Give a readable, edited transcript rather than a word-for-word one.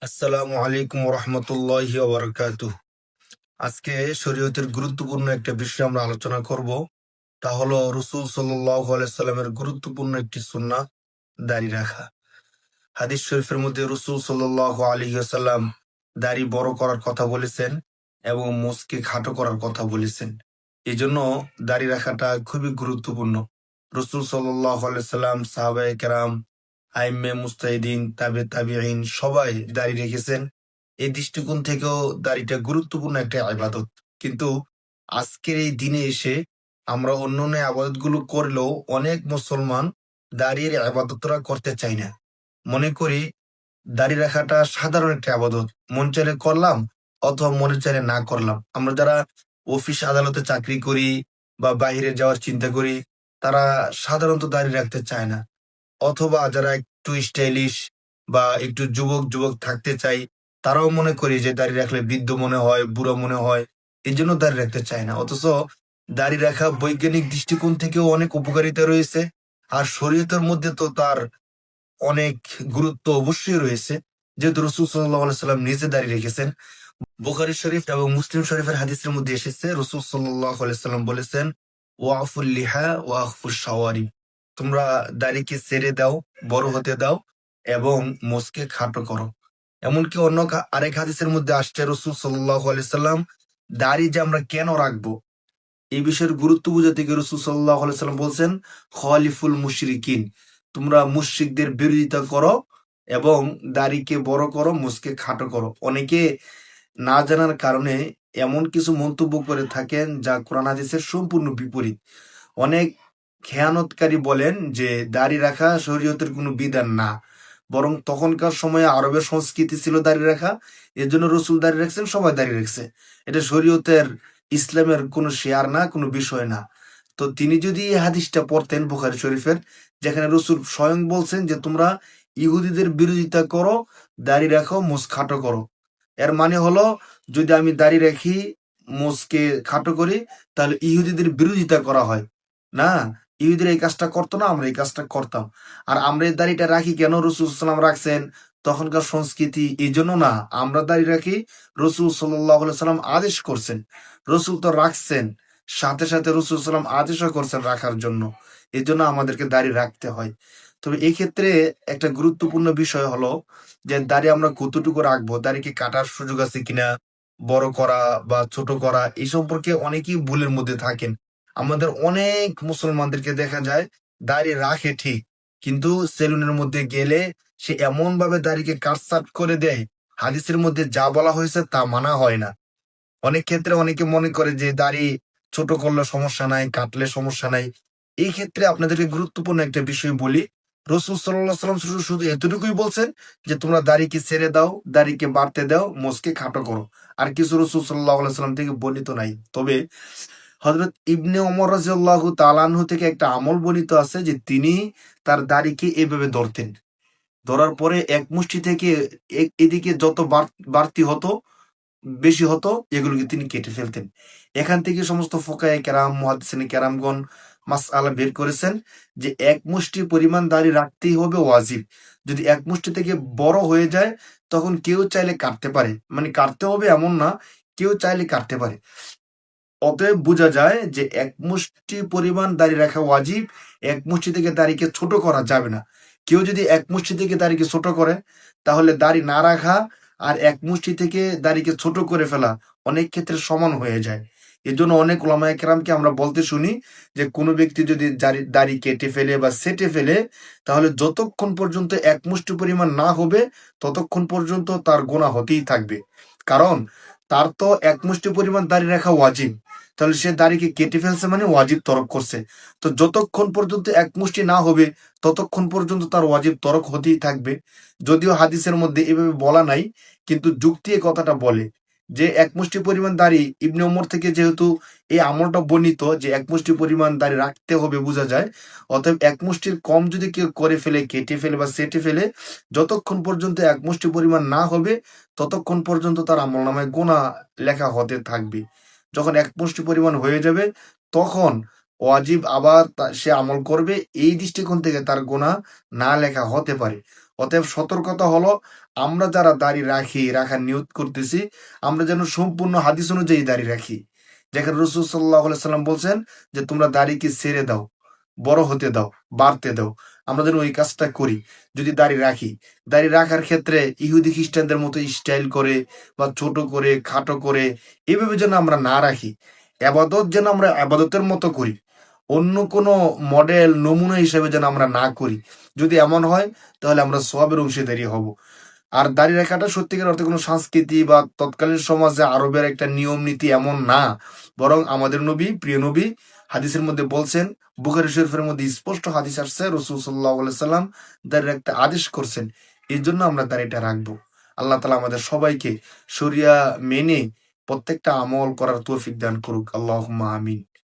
আসসালামু আলাইকুম রহমতুল্লাহি ওবরাকাতুহ। আজকে শরীয়তের গুরুত্বপূর্ণ একটা বিষয় আমরা আলোচনা করব। তা হলো রসুল সাল্লাল্লাহু আলাইহি সাল্লামের গুরুত্বপূর্ণ একটি সুন্নাহ, দাড়ি রাখা। হাদিস শরীফের মধ্যে রসুল সাল্লাল্লাহু আলাইহি ওয়াসাল্লাম দাড়ি বড় করার কথা বলেছেন এবং মুছকে খাটো করার কথা বলেছেন। এই জন্য দাড়ি রাখাটা খুবই গুরুত্বপূর্ণ। রসুল সাল্লাল্লাহু আলাইহি সাল্লাম, সাহাবায়ে কেরাম, আইম্মে মুজতাহিদিন, তাবিঈন সবাই দাড়ি রেখেছেন। এই দৃষ্টিকোণ থেকেও দাড়িটা গুরুত্বপূর্ণ একটা ইবাদত। কিন্তু আজকের এই দিনে এসে আমরা অন্যান্য আবাদত গুলো করলেও অনেক মুসলমান দাড়ির আবাদতরা করতে চাই না। মনে করি দাড়ি রাখাটা সাধারণ একটা আবাদত, মন চাইলে করলাম অথবা মনে চাইলে না করলাম। আমরা যারা অফিস আদালতে চাকরি করি বা বাইরে যাওয়ার চিন্তা করি, তারা সাধারণত দাড়ি রাখতে চায় না। অথবা যারা একটু স্টাইলিশ বা একটু যুবক যুবক থাকতে চাই, তারাও মনে করি যে দাড়ি রাখলে বৃদ্ধ মনে হয়, বুড়ো মনে হয়, এই জন্য দাড়ি রাখতে চায় না। অথচ দাড়ি রাখা বৈজ্ঞানিক দৃষ্টিকোণ থেকেও অনেক উপকারিতা রয়েছে। আর শরীয়তের মধ্যে তো তার অনেক গুরুত্ব অবশ্যই রয়েছে, যেহেতু রসুল সাল্লাহ সাল্লাম নিজে দাঁড়িয়ে রেখেছেন। বুখারী শরীফ এবং মুসলিম শরীফের হাদিসের মধ্যে এসেছে, রসুল সাল্লাহ সাল্লাম বলেছেন, ওয়াফুল লিহা ওয়াফুল শাওয়ারি, তোমরা দাড়িকে ছেড়ে দাও, বড় হতে দাও এবং মোছকে খাটো করো। এমনকি অন্য আরেক হাদিসের মধ্যে আসছে, রসুল সাল্লাহ সাল্লাম দাড়ি যে আমরা কেন রাখবো এই বিষয়ের গুরুত্ব বুঝাতে গিয়ে রসুল সাল্লাহ সাল্লাম বলছেন, খলিফুল মুশরিকিন, তোমরা মুশরিকদের বিরোধিতা করো এবং দাড়িকে বড় করো, মুছকে খাটো করো। অনেকে না জানার কারণে এমন কিছু মন্তব্য করে থাকেন যা কোরআন হাদিসের সম্পূর্ণ বিপরীত। অনেক খেয়ানতকারী বলেন যে দাড়ি রাখা শরীয়তের কোনো বিধান না, বরং তখনকার সময়ে আরবের সংস্কৃতি ছিল দাড়ি রাখা, এর জন্য রসুল দাড়ি রাখছেন, সবাই দাড়ি রাখছে। এটা শরীয়তের, ইসলামের কোনো শেয়ার না, কোনো বিষয় না। তো তিনি যদি এই হাদিসটা পড়তেন বুখারী শরীফের, যেখানে রসুল স্বয়ং বলছেন যে তোমরা ইহুদিদের বিরোধিতা করো, দাড়ি রাখো, মুছ খাটো করো, এর মানে হলো যদি আমি দাড়ি রাখি, মুছকে খাটো করি, তাহলে ইহুদিদের বিরোধিতা করা হয়। না, ইহুদিরা এই কাজটা করতো না, আমরা এই কাজটা করতাম। আর আমরা এই দাড়িটা রাখি কেন? রসুল সাল্লাম রাখছেন, তখনকার সংস্কৃতি, এই জন্য না। আমরা দাড়ি রাখি, রসুল সাল্লাহ সাল্লাম আদেশ করছেন, রসুল তো রাখছেন, সাথে সাথে রসুল সাল্লাম আদেশও করছেন রাখার জন্য, এই জন্য আমাদেরকে দাড়ি রাখতে হয়। তবে এই ক্ষেত্রে একটা গুরুত্বপূর্ণ বিষয় হলো যে দাড়ি আমরা কতটুকু রাখবো, দাড়িকে কাটার সুযোগ আছে কিনা, বড় করা বা ছোট করা, এই সম্পর্কে অনেকেই ভুলের মধ্যে থাকেন। আমাদের অনেক মুসলমানদেরকে দেখা যায় দাড়ি রাখে ঠিক, কিন্তু সেলুনের মধ্যে গেলে সে এমন ভাবে দাড়িকে কাটছাঁট করে দেয়, হাদিসের মধ্যে যা বলা হয়েছে তা মানা হয় না। অনেক ক্ষেত্রে অনেকে মনে করে যে দাড়ি ছোট করলে সমস্যা নাই, কাটলে সমস্যা নাই। এই ক্ষেত্রে আপনাদেরকে গুরুত্বপূর্ণ একটা বিষয় বলি, রসুল সাল্লাহ সাল্লাম শুধু শুধু এতটুকুই বলছেন যে তোমরা দাড়িকে ছেড়ে দাও, দাড়িকে বাড়তে দাও, মোছকে খাটো করো। আর কিছু রসুল সাল্লাহ সাল্লাম থেকে বর্ণিত নাই। তবে হযরত ইবনে ওমর রাদিয়াল্লাহু তাআলা আনহু থেকে একটা আমল বর্ণিত আছে যে তিনি তার দাড়িকে এভাবে ধরতেন, ধরার পরে এক মুষ্টি থেকে এদিকে যত বাড়তি হতো, বেশি হতো, এগুলোকে তিনি কেটে ফেলতেন। এখান থেকে সমস্ত ফুকায়ে কেরাম, মুহাদ্দিসিনে কেরামগণ মাসআলা বের করেছেন যে এক মুষ্টি পরিমাণ দাড়ি রাখতেই হবে, ওয়াজিব। যদি এক মুষ্টি থেকে বড় হয়ে যায়, তখন কেউ চাইলে কাটতে পারে, মানে কাটতে হবে এমন না, কেউ চাইলে কাটতে পারে। অতএব বোঝা যায় যে এক মুষ্টি পরিমাণ দাড়ি রাখা ওয়াজিব, এক মুষ্টি থেকে দাড়িকে ছোট করা যাবে না। কেউ যদি এক মুষ্টি থেকে দাড়িকে ছোট করে, তাহলে দাড়ি না রাখা আর এক মুষ্টি থেকে দাড়িকে ছোট করে ফেলা অনেক ক্ষেত্রে সমান হয়ে যায়। এজন্য অনেক ওলামায়ে কেরামকে আমরা বলতে শুনি যে কোনো ব্যক্তি যদি দাড়ি কেটে ফেলে বা ছেঁটে ফেলে, তাহলে যতক্ষণ পর্যন্ত এক মুষ্টি পরিমাণ না হবে, ততক্ষণ পর্যন্ত তার গুনাহ হতেই থাকবে। কারণ তার তো এক মুষ্টি পরিমাণ দাড়ি রাখা ওয়াজিব, তাহলে সে দাড়িকে কেটে ফেলছে মানে ওয়াজিব তরক করছে। তো যতক্ষণ পর্যন্ত এক মুষ্টি না হবে, ততক্ষণ পর্যন্ত তার ওয়াজিব তরক হতেই থাকবে। যদিও হাদিসের মধ্যে এভাবে বলা নাই, কিন্তু যুক্তি এ কথাটা বলে যে এক মুষ্টি পরিমাণ দাড়ি, ইবনে ওমর থেকে যেহেতু এই আমলটা বর্ণিত যে এক মুষ্টি পরিমাণ দাড়ি রাখতে হবে বোঝা যায়, অতএব এক মুষ্টির কম যদি কেউ করে ফেলে, কেটে ফেলে বা সেটে ফেলে, যতক্ষণ পর্যন্ত এক মুষ্টি পরিমাণ না হবে, ততক্ষণ পর্যন্ত তার আমলনামায় গুনাহ লেখা হতে থাকবে। যখন এক মুষ্টি পরিমাণ হয়ে যাবে, তখন ওয়াজিব আবার সে আমল করবে, এই দৃষ্টিকোণ থেকে তার গুনাহ না লেখা হতে পারে। অতএব সতর্কতা হলো, আমরা যারা দাড়ি রাখি, রাখার নিয়ত করতেছি, আমরা যেন সম্পূর্ণ হাদিস অনুযায়ী দাড়ি রাখি। যেখানে রসুল সাল্লাহ সাল্লাম বলছেন যে তোমরা দাড়িকে ছেড়ে দাও, বড় হতে দাও, বাড়তে দাও। আমরা যেন ওই কাজটা করি। যদি দাড়ি রাখি, দাড়ি রাখার ক্ষেত্রে ইহুদি খ্রিস্টানদের মতো স্টাইল করে বা ছোট করে, খাটো করে, এভাবে যেন আমরা না রাখি। আবাদত যেন আমরা আবাদতের মতো করি, অন্য কোনো মডেল নমুনা হিসেবে যেন আমরা না করি। যদি এমন হয় তাহলে আমরা সওয়াবের অংশীদারি হব। আর দাড়ি রাখাটা সত্যিকার অর্থে কোনো সংস্কৃতি বা তৎকালীন সমাজে আরবের একটা নিয়ম নীতি এমন না, বরং আমাদের নবী, প্রিয় নবী হাদিসের মধ্যে বলছেন, বুখারী শরীফের মধ্যে স্পষ্ট হাদিস আসছে, রসুল সাল্লাহ সাল্লাম দাড়ি রাখতে আদেশ করছেন। এই জন্য আমরা দাড়িটা রাখবো। আল্লাহ তালা আমাদের সবাইকে শরিয়া মেনে প্রত্যেকটা আমল করার তৌফিক দান করুক। আল্লাহুম্মা আমিন।